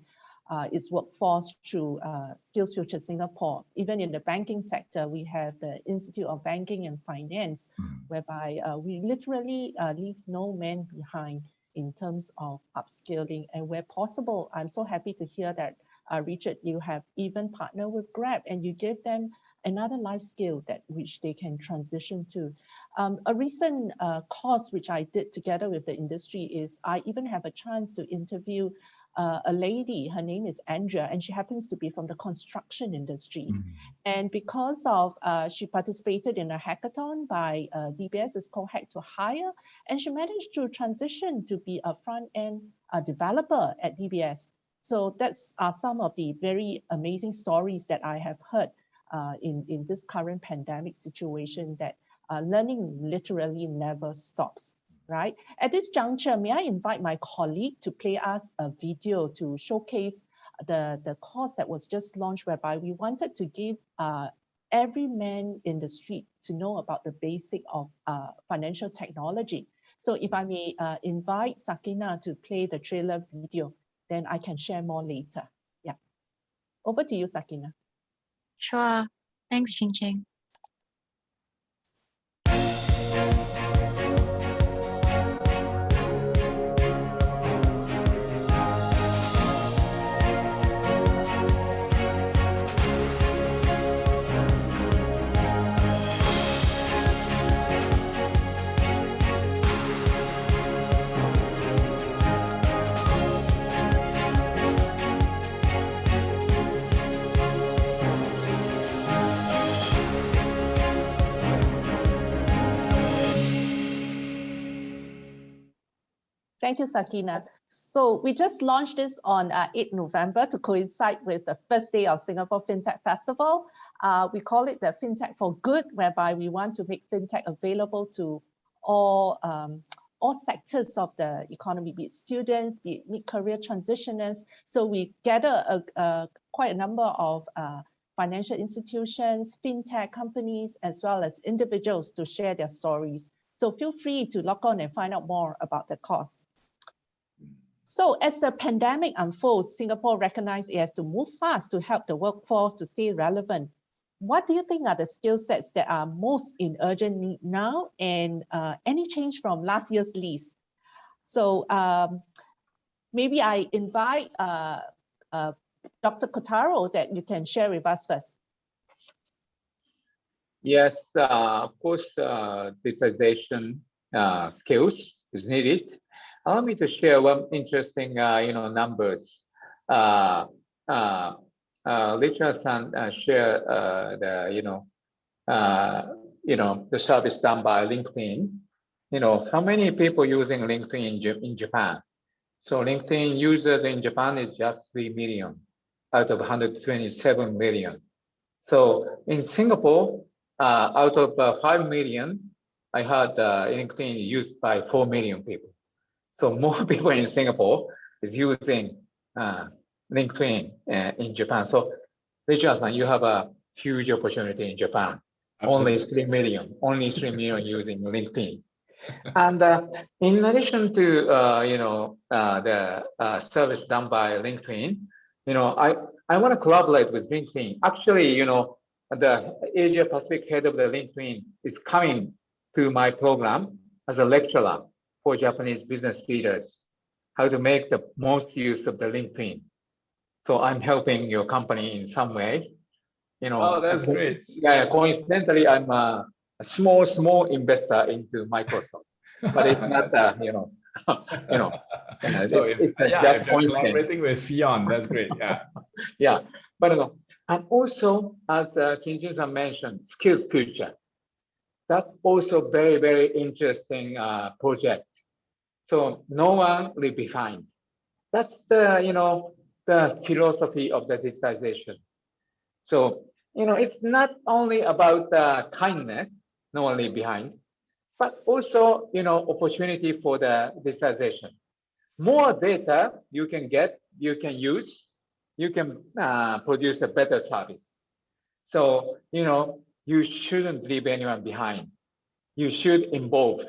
its workforce through Skills Future Singapore. Even in the banking sector, we have the Institute of Banking and Finance, whereby we literally leave no man behind in terms of upskilling. And where possible, I'm so happy to hear that, Richard, you have even partnered with Grab and you give them another life skill which they can transition to. A recent course which I did together with the industry is I even have a chance to interview a lady. Her name is Andrea, and she happens to be from the construction industry. And because of she participated in a hackathon by DBS, it's called Hack to Hire, and she managed to transition to be a front-end developer at DBS. So that's some of the very amazing stories that I have heard in this current pandemic situation, that learning literally never stops. Right? At this juncture, may I invite my colleague to play us a video to showcase the course that was just launched, whereby we wanted to give every man in the street to know about the basic of financial technology. So if I may invite Sakina to play the trailer video, then I can share more later. Yeah. Over to you, Sakina. Sure. Thanks, Ching. Thank you, Sakina. So we just launched this on 8 November to coincide with the first day of Singapore FinTech Festival. We call it the FinTech for Good, whereby we want to make FinTech available to all sectors of the economy, be it students, be it mid-career transitioners. So we gather quite a number of financial institutions, FinTech companies, as well as individuals to share their stories. So feel free to log on and find out more about the course. So as the pandemic unfolds, Singapore recognized it has to move fast to help the workforce to stay relevant. What do you think are the skill sets that are most in urgent need now, and any change from last year's list? So maybe I invite Dr. Kotaro, that you can share with us first. Yes, of course, digitization skills is needed. Allow me to share one interesting, numbers. Richard-san share the service done by LinkedIn. How many people using LinkedIn in Japan? So LinkedIn users in Japan is just 3 million out of 127 million. So in Singapore, out of 5 million, I heard LinkedIn used by 4 million people. So more people in Singapore is using LinkedIn in Japan. So Richard-san, you have a huge opportunity in Japan. Absolutely. Only 3 million using LinkedIn. And in addition to the service done by LinkedIn, I want to collaborate with LinkedIn. Actually, the Asia Pacific head of the LinkedIn is coming to my program as a lecturer for Japanese business leaders, how to make the most use of the LinkedIn. So I'm helping your company in some way. Oh, that's great. Yeah, coincidentally, I'm a small investor into Microsoft, but it's not, So if you're coincidence. collaborating with Fion, that's great. Yeah. Yeah, but and also as Shinjin-san mentioned, skills future. That's also very, very interesting project. So no one will be behind. That's the philosophy of the digitization. So it's not only about kindness, no one will be behind, but also opportunity for the digitization. More data you can get, you can use, you can produce a better service. So you shouldn't leave anyone behind. You should involve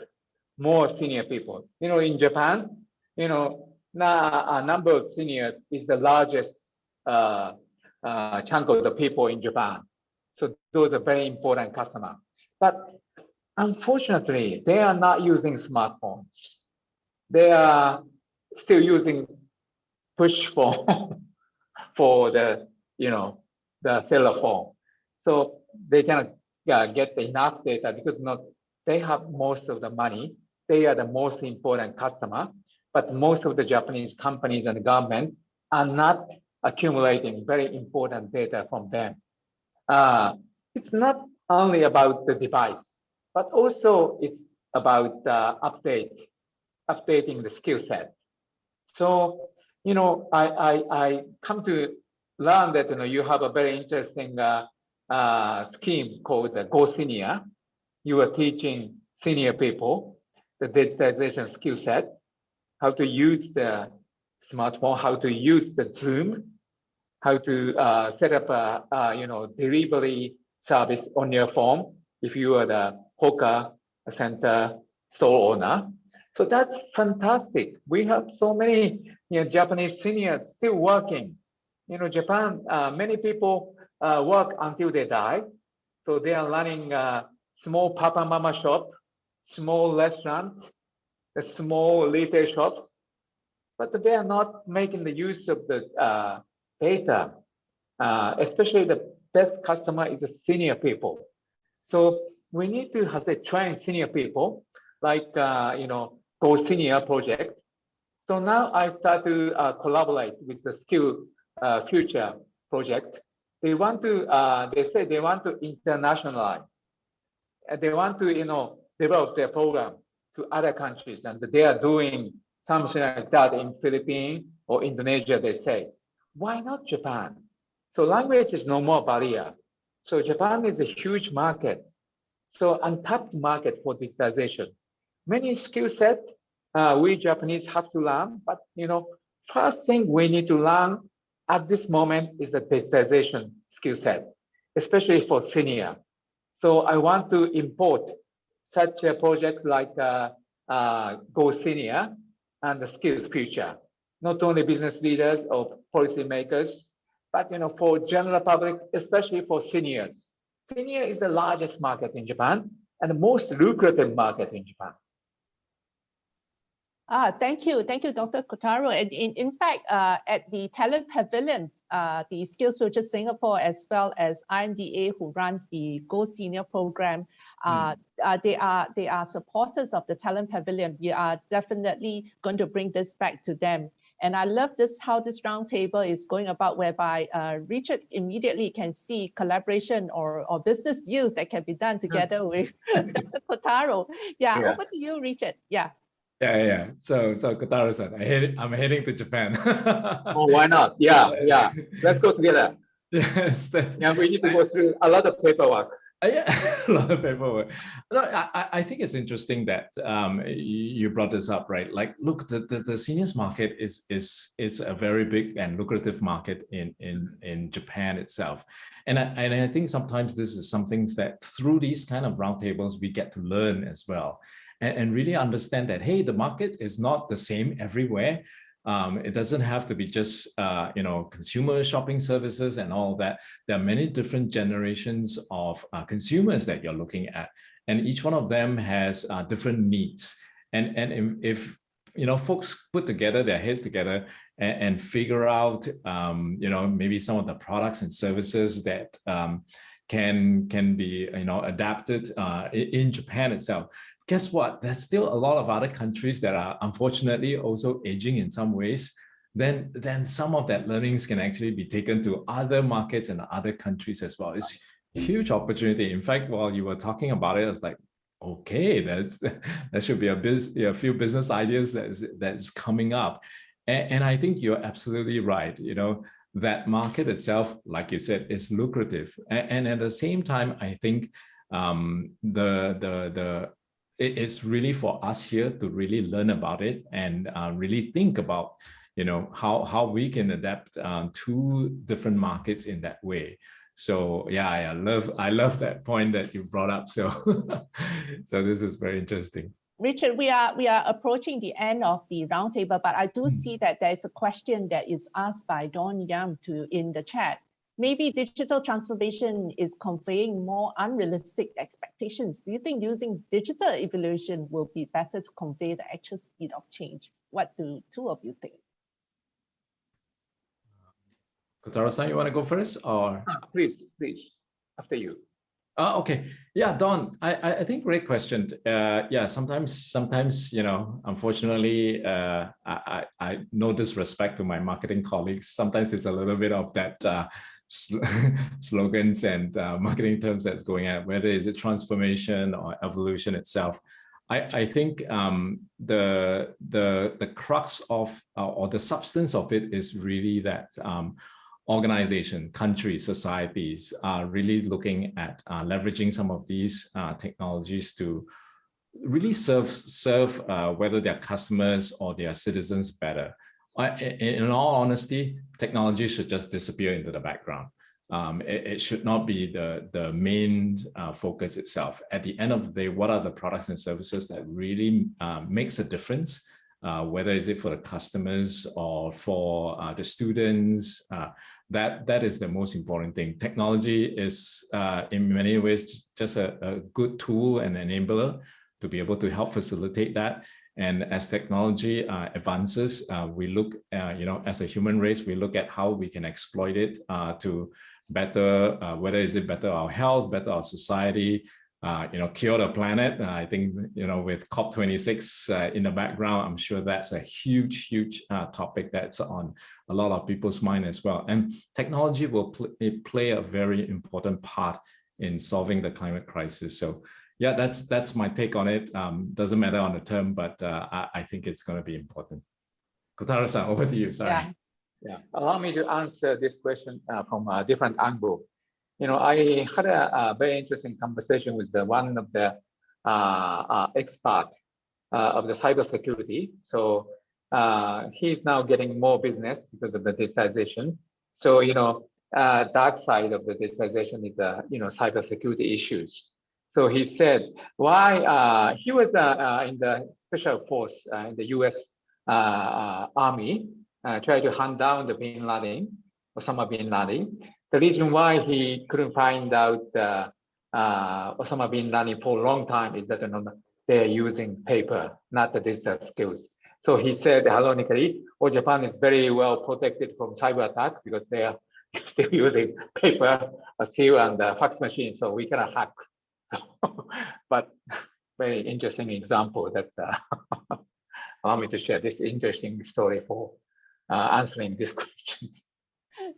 more senior people. In Japan, a number of seniors is the largest chunk of the people in Japan. So those are very important customers. But unfortunately, they are not using smartphones. They are still using push phone for the cellular phone. So they cannot get enough data because they have most of the money. They are the most important customer, but most of the Japanese companies and the government are not accumulating very important data from them. It's not only about the device, but also it's about updating the skill set. So, I come to learn that you have a very interesting scheme called the Go Senior. You are teaching senior people the digitization skill set, how to use the smartphone, how to use the Zoom, how to set up a delivery service on your phone if you are the hawker center store owner. So that's fantastic. We have so many Japanese seniors still working. Japan, many people work until they die. So they are running small papa mama shop, small restaurant, small retail shops, but they are not making the use of the data. Especially the best customer is the senior people. So we need to train senior people like Go Senior project. So now I start to collaborate with the Skill Future project. They want to, they say they want to internationalize. They want to, develop their program to other countries, and they are doing something like that in Philippines or Indonesia. They say, why not Japan? So language is no more barrier. So Japan is a huge market. So untapped market for digitization. Many skill sets we Japanese have to learn, but first thing we need to learn at this moment is the digitization skill set, especially for senior. So I want to import such a project like Go Senior and the Skills Future, not only business leaders or policymakers, but for general public, especially for seniors. Senior is the largest market in Japan and the most lucrative market in Japan. Thank you, Dr. Kotaro. And in fact, at the Talent Pavilion, the Skills Future Singapore, as well as IMDA, who runs the Go Senior program, they are supporters of the Talent Pavilion. We are definitely going to bring this back to them. And I love this, how this roundtable is going about, whereby Richard immediately can see collaboration or business deals that can be done together with Dr. Kotaro. Yeah, over to you, Richard. Yeah. Yeah. So Kotaro-san, I'm heading to Japan. Oh, why not? Yeah. Let's go together. Yes. Yeah, we need to go through a lot of paperwork. Yeah, a lot of paperwork. No, I think it's interesting that you brought this up, right? Like, look, the seniors market is a very big and lucrative market in Japan itself, and I think sometimes this is some things that through these kind of roundtables we get to learn as well, and really understand that, hey, the market is not the same everywhere. It doesn't have to be just consumer shopping services and all that. There are many different generations of consumers that you're looking at, and each one of them has different needs. And if folks put together their heads together and figure out maybe some of the products and services that can be adapted in Japan itself. Guess what? There's still a lot of other countries that are unfortunately also aging in some ways. Then some of that learnings can actually be taken to other markets and other countries as well. It's a huge opportunity. In fact, while you were talking about it, I was like, okay, there should be a few business ideas that's coming up. And I think you're absolutely right. That market itself, like you said, is lucrative. And at the same time, I think it's really for us here to really learn about it and really think about, how we can adapt to different markets in that way. So yeah, I love that point that you brought up. So this is very interesting. Richard, we are approaching the end of the roundtable, but I do see that there's a question that is asked by Don Yam in the chat. Maybe digital transformation is conveying more unrealistic expectations. Do you think using digital evolution will be better to convey the actual speed of change? What do two of you think? Kotaro-san, you want to go first, or? Please, after you. Okay. Yeah, Don, I think great question. Yeah, sometimes, unfortunately, I no disrespect to my marketing colleagues. Sometimes it's a little bit of that slogans and marketing terms that's going on, whether is it transformation or evolution itself. I think the crux of or the substance of it is really that organization, countries, societies are really looking at leveraging some of these technologies to really serve whether their customers or their citizens better. In all honesty, technology should just disappear into the background. It should not be the main focus itself. At the end of the day, what are the products and services that really makes a difference? Whether is it for the customers or for the students, that is the most important thing. Technology is in many ways just a good tool and enabler to be able to help facilitate that. And as technology advances, we look, as a human race, we look at how we can exploit it to better, whether is it better our health, better our society, cure the planet. I think, with COP26 in the background, I'm sure that's a huge topic that's on a lot of people's mind as well. And technology will play a very important part in solving the climate crisis. So yeah, that's my take on it. Doesn't matter on the term, but I think it's going to be important. Kotaro-san, over to you. Sorry. Yeah. Allow me to answer this question from a different angle. I had a very interesting conversation with one of the experts of the cybersecurity. So he's now getting more business because of the digitization. So dark side of the digitization is cybersecurity issues. So he said why he was in the special force in the U.S. Army, tried to hunt down the Osama bin Laden. The reason why he couldn't find out Osama bin Laden for a long time is that they're using paper, not the digital skills. So he said, ironically, Japan is very well protected from cyber attack because they are still using paper, steel, and fax machine, so we cannot hack. But very interesting example. That's allow me to share this interesting story for answering these questions.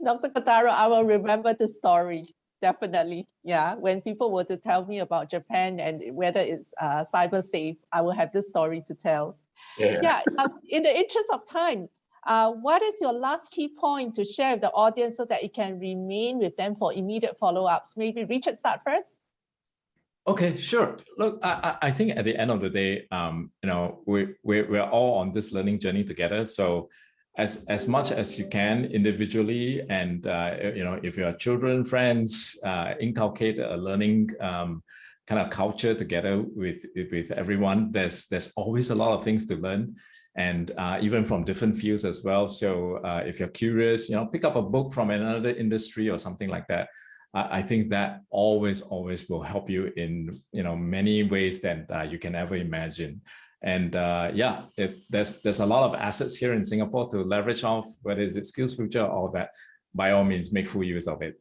Dr. Kotaro, I will remember the story. Definitely. Yeah. When people were to tell me about Japan and whether it's cyber safe, I will have this story to tell. Yeah. In the interest of time, what is your last key point to share with the audience so that it can remain with them for immediate follow-ups? Maybe Richard start first. Okay, sure. Look, I think at the end of the day, we're all on this learning journey together. So as much as you can individually, and if you have children, friends, inculcate a learning kind of culture together with everyone. There's always a lot of things to learn, and even from different fields as well. So if you're curious, pick up a book from another industry or something like that. I think that always will help you in many ways that you can ever imagine. And there's a lot of assets here in Singapore to leverage off, whether it's SkillsFuture or all that. By all means, make full use of it.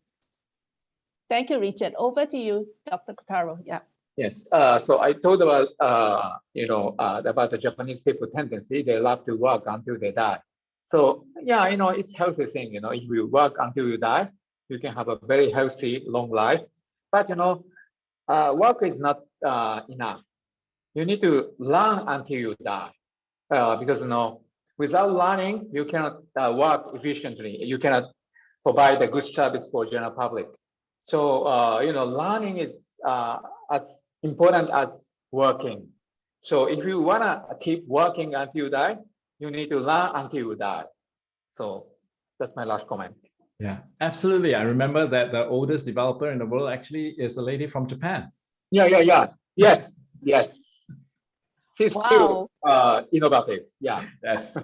Thank you, Richard. Over to you, Dr. Kotaro. Yeah. Yes. So I told about about the Japanese people tendency. They love to work until they die. So yeah, it's a healthy thing. If you work until you die, you can have a very healthy, long life. But work is not enough. You need to learn until you die, because without learning, you cannot work efficiently. You cannot provide a good service for general public. So learning is as important as working. So if you wanna keep working until you die, you need to learn until you die. So that's my last comment. Yeah, absolutely. I remember that the oldest developer in the world actually is a lady from Japan. Yeah. Yes. She's still innovative. Yeah. Yes.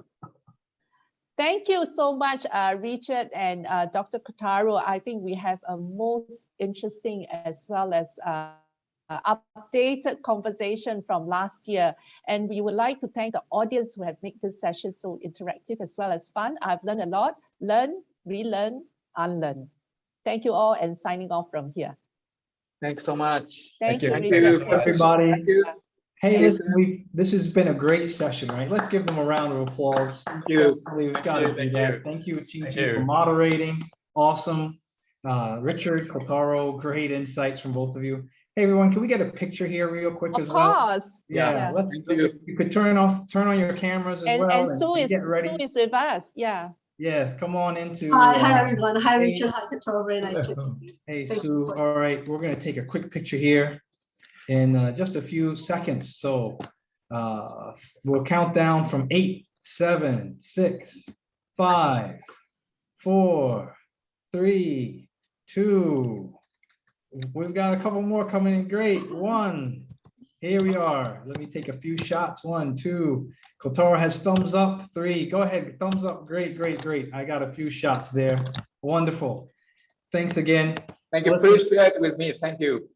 Thank you so much, Richard and Dr. Kotaro. I think we have a most interesting as well as updated conversation from last year. And we would like to thank the audience who have made this session so interactive as well as fun. I've learned a lot. Learn, relearn, unlearn. Thank you all, and signing off from here. Thanks so much. Thank you, Thank Richard. you, everybody. Thank you. Hey, listen, this has been a great session, right? Let's give them a round of applause. Thank you. We've got to do that. Thank you, Ching, for moderating. Awesome. Richard, Kotaro, great insights from both of you. Hey, everyone, can we get a picture here real quick as well? Of course. Yeah. Let's. You could turn on your campers as well. And Sue is with us. Yeah. Yes, come on into. Hi, everyone. Hi, Richard. Hi, Kotaro. Very nice to meet you. Hey, Sue. All right, we're going to take a quick picture here in just a few seconds. So we'll count down from 8, 7, 6, 5, 4, 3, 2. We've got a couple more coming in. Great. 1. Here we are. Let me take a few shots. 1, 2. Kotaro has thumbs up. 3. Go ahead. Thumbs up. Great. I got a few shots there. Wonderful. Thanks again. Thank you. Please share it with me. Thank you.